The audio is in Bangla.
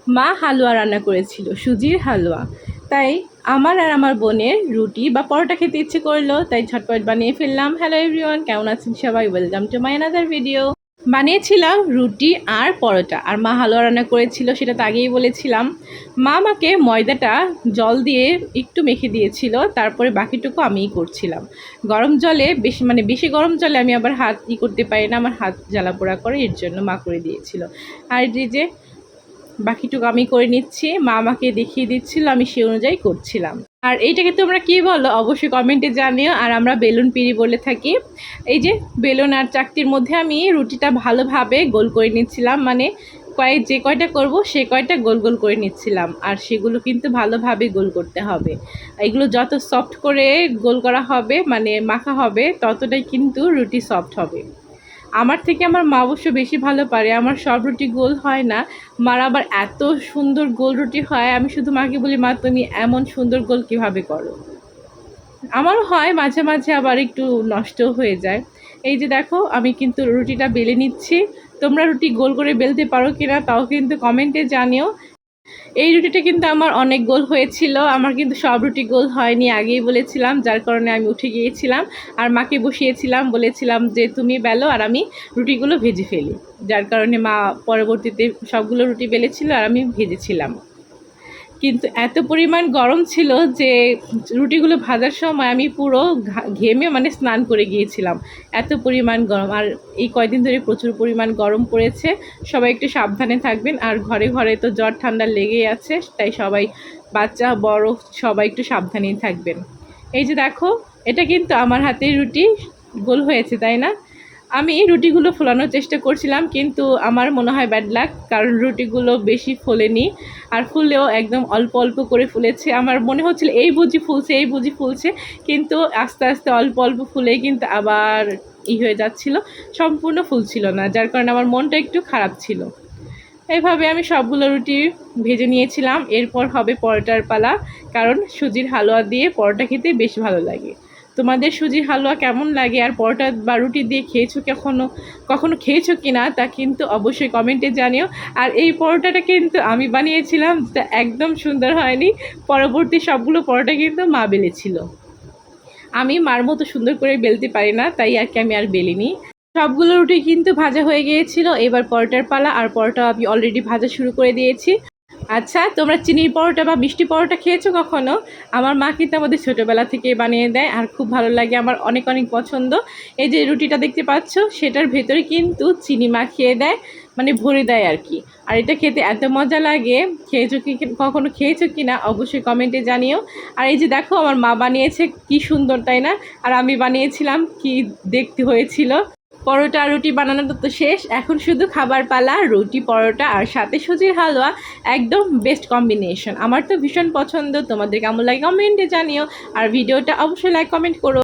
মা হালুয়া রান্না করেছিল, সুজির হালুয়া। তাই আমার আর আমার বোনের রুটি বা পরোটা খেতে ইচ্ছে করলো, তাই ঝটপট বানিয়ে ফেললাম। হ্যালো এভরিওয়ান, কেমন আছেন সবাই? Welcome to my another video. বানিয়েছিলাম রুটি আর পরোটা, আর মা হালুয়া রান্না করেছিল, সেটা তো আগেই বলেছিলাম। মা আমাকে ময়দাটা জল দিয়ে একটু মেখে দিয়েছিল, তারপরে বাকিটুকু আমিই করছিলাম। গরম জলে বেশি গরম জলে আমি আবার হাত করতে পারি না, আমার হাত জ্বালা পোড়া করে, এর জন্য মা করে দিয়েছিল। আর এই যে বাকিটুকু আমি করে নিচ্ছি, মা আমাকে দেখিয়ে দিচ্ছিল, আমি সে অনুযায়ী করছিলাম। আর এইটাকে তোমরা কী বলো অবশ্যই কমেন্টে জানিও। আর আমরা বেলুন পিড়ি বলে থাকি। এই যে বেলুন আর চাকতির মধ্যে আমি রুটিটা ভালোভাবে গোল করে নিচ্ছিলাম, মানে যে কয়টা করব সে কয়টা গোল গোল করে নিচ্ছিলাম। আর সেগুলো কিন্তু ভালোভাবে গোল করতে হবে। এগুলো যত সফট করে গোল করা হবে, মানে মাখা হবে, ততটাই কিন্তু রুটি সফট হবে। আমার থেকে আমার মা অবশ্য বেশি ভালো পারে, আমার সব রুটি গোল হয় না। মার আবার এত সুন্দর গোল রুটি হয়, আমি শুধু মাকে বলি, মা তুমি এমন সুন্দর গোল কীভাবে করো। আমারও হয় মাঝে মাঝে, আবার একটু নষ্ট হয়ে যায়। এই যে দেখো, আমি কিন্তু রুটিটা বেলে নিচ্ছি। তোমরা রুটি গোল করে বেলতে পারো কিনা তাও কিন্তু কমেন্টে জানিও। এই রুটিটা কিন্তু আমার অনেক গোল হয়েছিল, আমার কিন্তু সব রুটি গোল হয়নি, আগেই বলেছিলাম, যার কারণে আমি উঠে গিয়েছিলাম আর মাকে বসিয়েছিলাম, বলেছিলাম যে তুমি বেলো আর আমি রুটিগুলো ভেজে ফেলি। যার কারণে মা পরবর্তীতে সবগুলো রুটি বেলেছিল আর আমি ভেজেছিলাম। কিন্তু এত পরিমাণ গরম ছিল যে রুটিগুলো ভাজার সময় আমি পুরো ঘেমে স্নান করে গিয়েছিলাম, এত পরিমাণ গরম। আর এই কয়দিন ধরে প্রচুর পরিমাণ গরম পড়েছে, সবাই একটু সাবধানে থাকবেন। আর ঘরে ঘরে তো জ্বর ঠান্ডা লেগেই আছে, তাই সবাই, বাচ্চা বড়, সবাই একটু সাবধানেই থাকবেন। এই যে দেখো, এটা কিন্তু আমার হাতের রুটি গোল হয়েছে, তাই না? আমি রুটিগুলো ফোলানোর চেষ্টা করছিলাম, কিন্তু আমার মনে হয় ব্যাড লাক, কারণ রুটিগুলো বেশি ফোলেনি। আর ফুললেও একদম অল্প অল্প করে ফুলেছে। আমার মনে হচ্ছিল এই বুঝি ফুলছে, কিন্তু আস্তে আস্তে অল্প অল্প ফুলেই কিন্তু আবার হয়ে যাচ্ছিল, সম্পূর্ণ ফুলছিল না, যার কারণে আমার মনটা একটু খারাপ ছিল। এইভাবে আমি সবগুলো রুটি ভেজে নিয়েছিলাম। এরপর হবে পরোটার পালা, কারণ সুজির হালুয়া দিয়ে পরোটা খেতে বেশ ভালো লাগে। তোমাদের সুজির হালুয়া কেমন লাগে, আর পরোটা বা রুটি দিয়ে খেয়েছো কখনো খেয়েছো কি না তা কিন্তু অবশ্যই কমেন্টে জানিও। আর এই পরোটাটা কিন্তু আমি বানিয়েছিলাম, তা একদম সুন্দর হয়নি। পরবর্তী সবগুলো পরোটা কিন্তু মা বেলেছিল, আমি মার মতো সুন্দর করে বেলতে পারি না, তাই আমি আর বেলিনি। সবগুলো রুটি কিন্তু ভাজা হয়ে গিয়েছিল, এবার পরোটার পালা। আর পরোটা আমি অলরেডি ভাজা শুরু করে দিয়েছি। আচ্ছা, তোমরা চিনির পরোটা বা মিষ্টি পরোটা খেয়েছো কখনো? আমার মা কিন্তু আমাদের ছোটোবেলা থেকে বানিয়ে দেয়, আর খুব ভালো লাগে, আমার অনেক অনেক পছন্দ। এই যে রুটিটা দেখতে পাচ্ছ, সেটার ভেতরে কিন্তু চিনি মাখিয়ে দেয়, ভরে দেয় আর কি। আর এটা খেতে এত মজা লাগে, কখনো খেয়েছো কি না অবশ্যই কমেন্টে জানিও। আর এই যে দেখো, আমার মা বানিয়েছে, কি সুন্দর তাই না? আর আমি বানিয়েছিলাম, কি দেখতে হয়েছিল। পরোটা আর রুটি বানানো তো শেষ, এখন শুধু খাবার পালা। রুটি, পরোটা আর সাথে সুজির হালুয়া, একদম বেস্ট কম্বিনেশন। আমার তো ভীষণ পছন্দ। তোমাদের কেমন লাগে কমেন্টে জানিও, আর ভিডিওটা অবশ্যই লাইক কমেন্ট করো।